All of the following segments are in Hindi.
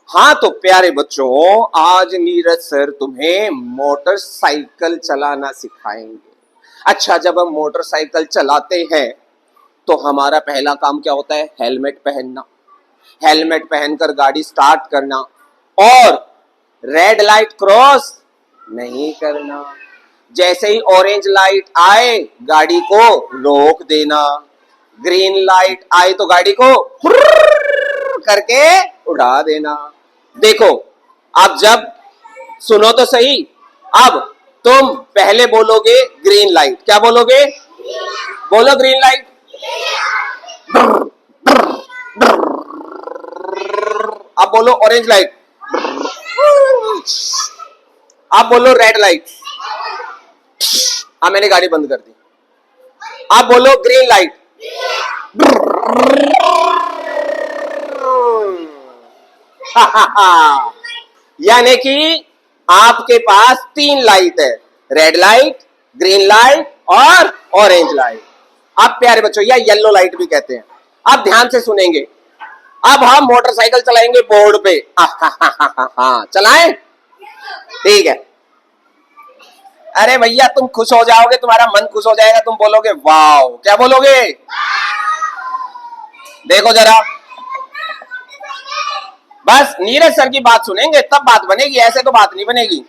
हाँ तो प्यारे बच्चों, आज नीरज सर तुम्हें मोटरसाइकिल चलाना सिखाएंगे। अच्छा, जब हम मोटरसाइकिल चलाते हैं तो हमारा पहला काम क्या होता है? हेलमेट पहनना। हेलमेट पहनकर गाड़ी स्टार्ट करना और रेड लाइट क्रॉस नहीं करना। जैसे ही ऑरेंज लाइट आए गाड़ी को रोक देना। ग्रीन लाइट आए तो गाड़ी को करके उड़ा देना। देखो, अब जब सुनो तो सही, अब तुम पहले बोलोगे ग्रीन लाइट। क्या बोलोगे? बोलो ग्रीन लाइट। अब बोलो ऑरेंज लाइट। अब बोलो रेड लाइट। अब मैंने गाड़ी बंद कर दी। अब बोलो ग्रीन लाइट। यानी कि आपके पास 3 लाइट है, रेड लाइट, ग्रीन लाइट और ऑरेंज लाइट। अब प्यारे बच्चों, या येलो लाइट भी कहते हैं। अब ध्यान से सुनेंगे। अब हम मोटरसाइकिल चलाएंगे बोर्ड पे। चलाएं? ठीक है। अरे भैया, तुम खुश हो जाओगे, तुम्हारा मन खुश हो जाएगा, तुम बोलोगे वाओ। क्या बोलोगे? देखो जरा, बस नीरज सर की बात सुनेंगे तब बात बनेगी, ऐसे तो बात नहीं बनेगी।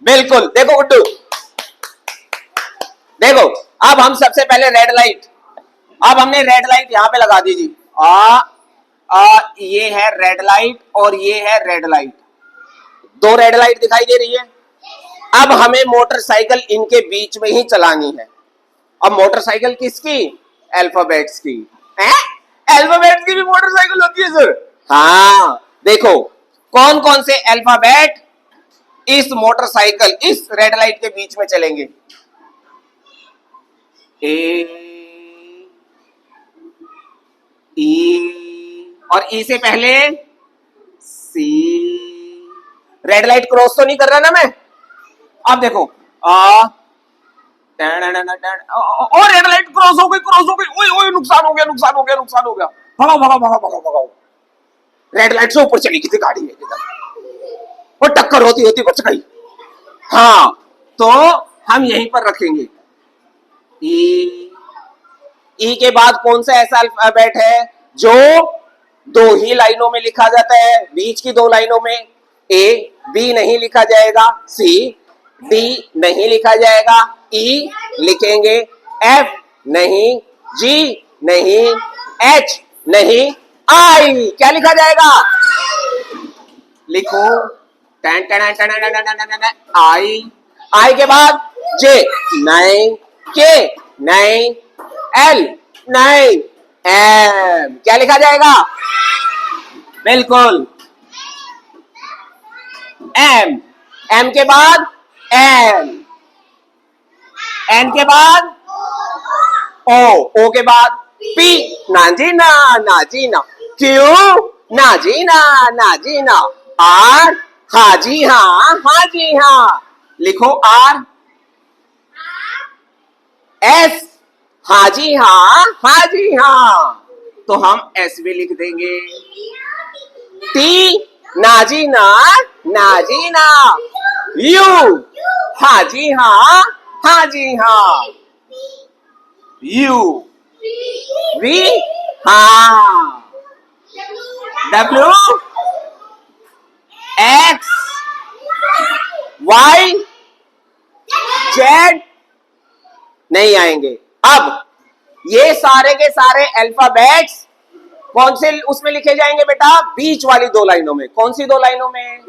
बिल्कुल। देखो गुड्डू, देखो, अब हम सबसे पहले रेड लाइट, अब हमने रेड लाइट यहां पे लगा दी जी। ये है रेड लाइट और ये है रेड लाइट। 2 रेड लाइट दिखाई दे रही है। अब हमें मोटरसाइकिल इनके बीच में ही चलानी है। अब मोटरसाइकिल किसकी? अल्फाबेट्स की। अल्फाबेट्स की भी मोटरसाइकिल होती है सर? हाँ, देखो कौन कौन से अल्फाबेट इस मोटरसाइकिल, इस रेड लाइट के बीच में चलेंगे? ए, ई, और ई से पहले सी। रेड लाइट क्रॉस तो नहीं कर रहा ना मैं? अब देखो, और रेड लाइट क्रॉस हो गई, क्रॉस हो गई। ओए ओए, नुकसान हो गया, नुकसान हो गया, नुकसान हो गया। भगाओ भगाओ भगाओ भगाओ भगाओ। रेड लाइट से ऊपर चली गई थी गाड़ी और टक्कर होती होती बच गई। हाँ, तो हम यहीं पर रखेंगे। ई, ई के बाद कौन सा ऐसा अल्फाबेट है जो 2 ही लाइनों में लिखा जाता है? बीच की 2 लाइनों में ए, बी नहीं लिखा जाएगा, सी, डी नहीं लिखा जाएगा, ई लिखेंगे, एफ नहीं, जी नहीं, एच नहीं, आई। क्या लिखा जाएगा? लिखो, आई। आई के बाद जे नहीं, के नहीं, एल नहीं, एम। क्या लिखा जाएगा? बिल्कुल, एम। एम के बाद एन, एन के बाद ओ, ओ के बाद पी। ना जी ना, ना जी ना। क्यू, ना जी ना, ना जी ना। आर, हाँ जी हाँ, हाँ जी हाँ। लिखो आर। एस, हाँ जी हाँ, हाँ जी हाँ, तो हम एस भी लिख देंगे। टी, ना जी ना, ना जी ना। यू, हाँ जी हाँ, हाँ जी हाँ। यू, वी, हाँ। डब्ल्यू, एक्स, वाई, जेड नहीं आएंगे। अब ये सारे के सारे अल्फाबेट्स कौन से उसमें लिखे जाएंगे बेटा? बीच वाली 2 लाइनों में। कौन सी 2 लाइनों में?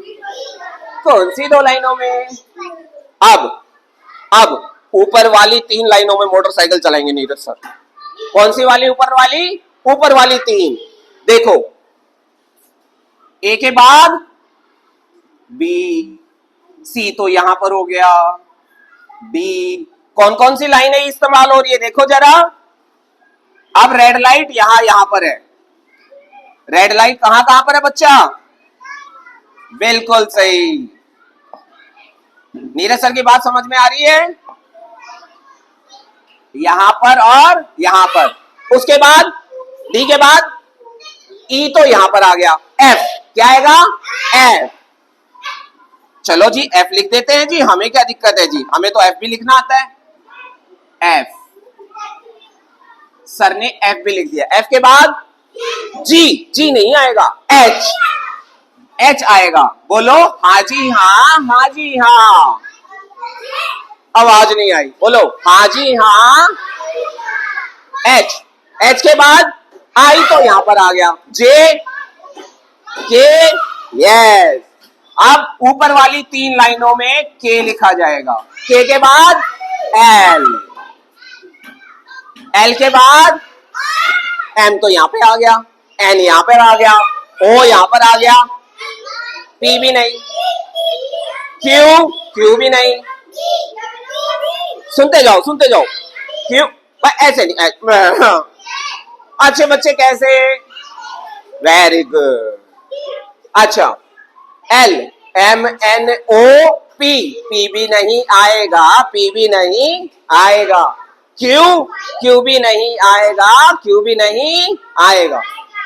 कौन सी 2 लाइनों में? अब ऊपर वाली 3 लाइनों में मोटरसाइकिल चलाएंगे नीरज सर। कौन सी वाली? ऊपर वाली। ऊपर वाली 3। देखो, ए के बाद बी, सी तो यहां पर हो गया, बी। कौन कौन सी लाइनें इस्तेमाल हो रही है देखो जरा। अब रेड लाइट यहां पर है। रेड लाइट कहां कहां पर है बच्चा? बिल्कुल सही। नीरज सर की बात समझ में आ रही है? यहां पर और यहां पर। उसके बाद डी के बाद ई तो यहां पर आ गया, एफ। क्या आएगा? एफ। चलो जी एफ लिख देते हैं जी, हमें क्या दिक्कत है जी, हमें तो एफ भी लिखना आता है। एफ, सर ने एफ भी लिख दिया। एफ के बाद जी, जी नहीं आएगा, एच, एच आएगा। बोलो हाँ जी हाँ, हाँ जी हाँ। आवाज नहीं आई, बोलो हाँ जी हाँ। एच, एच के बाद आई तो यहां पर आ गया। जे, के, यस। अब ऊपर वाली 3 लाइनों में के लिखा जाएगा। के के बाद एल, एल के बाद एम तो यहां पे आ गया, एन यहां पर आ गया, ओ यहां पर आ गया, पी भी नहीं, क्यू, क्यू भी नहीं। सुनते जाओ सुनते जाओ। क्यू ऐसे नहीं, अच्छे बच्चे कैसे? Very good. अच्छा, L, M N O P, P भी नहीं आएगा, पी भी नहीं आएगा। क्यू, क्यू भी नहीं आएगा, क्यू भी नहीं आएगा।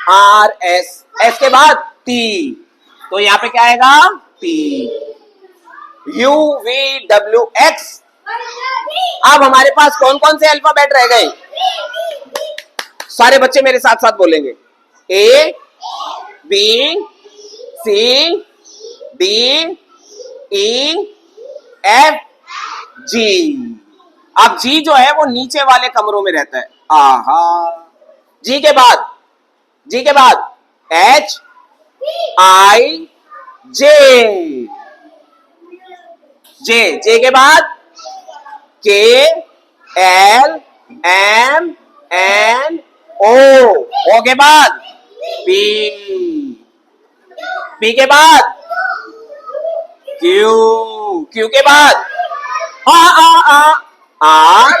आर एस, एस के बाद टी, तो यहां पे क्या आएगा? T. U V W x. अब हमारे पास कौन कौन से अल्फाबेट रह गए? सारे बच्चे मेरे साथ साथ बोलेंगे। ए, बी, सी, डी, ई, एफ, जी। अब जी जो है वो नीचे वाले कमरों में रहता है। आहा। जी के बाद, जी के बाद एच, आई, जे, जे, जे के बाद के, एल, एम, एन, ओ के बाद पी, पी के बाद क्यू, क्यू के बाद R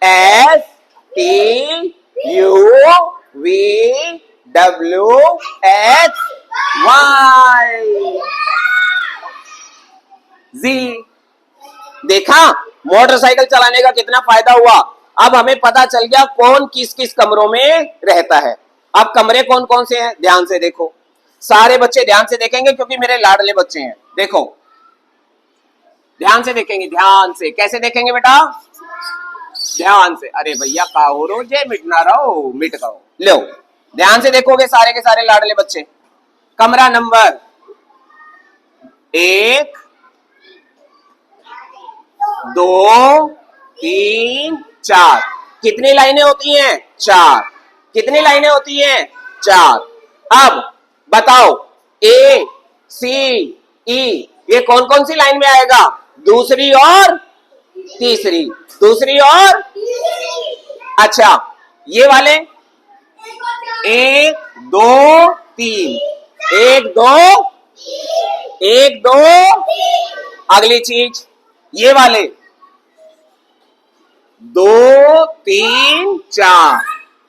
S T U V W X Y Z. देखा मोटरसाइकिल चलाने का कितना फायदा हुआ। अब हमें पता चल गया कौन किस किस कमरों में रहता है। अब कमरे कौन कौन से हैं ध्यान से देखो, सारे बच्चे ध्यान से देखेंगे क्योंकि मेरे लाडले बच्चे हैं। देखो ध्यान से देखेंगे, ध्यान से। कैसे देखेंगे बेटा? ध्यान से। अरे भैया का हो रो जे मिट ना रहो, मिट करो। लो ध्यान से देखोगे सारे के सारे लाडले बच्चे। कमरा नंबर 1, 2, 3, 4। कितनी लाइनें होती हैं? 4। कितनी लाइनें होती हैं? 4। अब बताओ ए, सी, ई ये कौन कौन सी लाइन में आएगा? दूसरी और तीसरी, दूसरी और अच्छा ये वाले 1, 2, 3, 1, 2, 1, 2। अगली चीज ये वाले 2, 3, 4।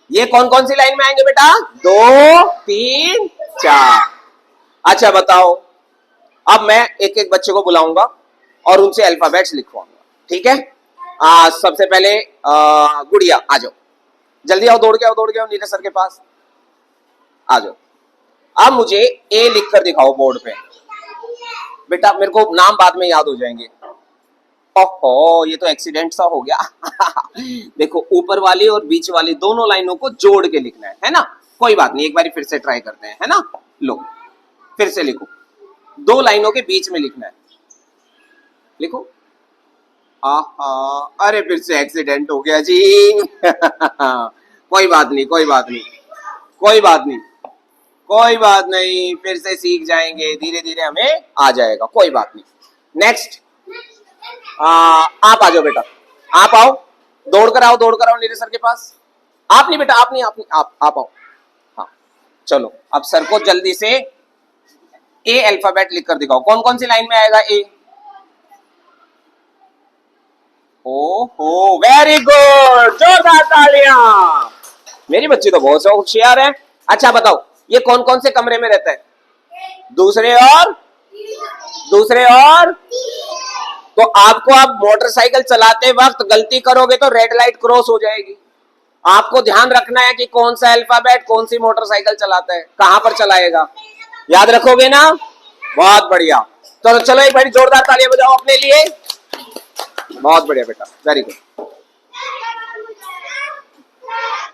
ये कौन कौन सी लाइन में आएंगे बेटा? 2, 3, 4। अच्छा बताओ, अब मैं एक एक बच्चे को बुलाऊंगा और उनसे अल्फाबेट्स लिखवाऊंगा, ठीक है? सबसे पहले गुड़िया आ जाओ, जल्दी आओ, दौड़ के आओ, दौड़ के आओ नीरज सर के पास आ जाओ। अब मुझे ए लिख कर दिखाओ बोर्ड पे। बेटा मेरे को नाम बाद में याद हो जाएंगे। ओहो ये तो एक्सीडेंट सा हो गया। देखो ऊपर वाली और बीच वाली दोनों लाइनों को जोड़ के लिखना है ना? कोई बात नहीं, एक बार फिर से ट्राई करते हैं, है ना? लो फिर से लिखो, 2 लाइनों के बीच में लिखना है। लिखो। अरे फिर से एक्सीडेंट हो गया जी। कोई बात नहीं, कोई बात नहीं, कोई बात नहीं, कोई बात नहीं, फिर से सीख जाएंगे, धीरे धीरे हमें आ जाएगा, कोई बात नहीं। नेक्स्ट आप आ जाओ बेटा, आप आओ, दौड़ कर आओ, दौड़ कर आओ नीरज सर के पास। आप नहीं बेटा, आप नहीं, आप नहीं, आप आओ। हाँ चलो अब सर को जल्दी से ए अल्फाबेट लिख कर दिखाओ। कौन कौन सी लाइन में आएगा ए? ओहो वेरी गुड, जोरदार तालियां। मेरी बच्ची तो बहुत होशियार है। अच्छा बताओ ये कौन कौन से कमरे में रहता है? दूसरे और दूसरे और तो आपको अब मोटरसाइकिल चलाते वक्त गलती करोगे तो रेड लाइट क्रॉस हो जाएगी। आपको ध्यान रखना है कि कौन सा अल्फाबेट कौन सी मोटरसाइकिल चलाता है, कहां पर चलाएगा। याद रखोगे ना? बहुत बढ़िया। तो चलो एक बड़ी जोरदार तालियां बजाओ अपने लिए। बहुत बढ़िया बेटा, वेरी गुड।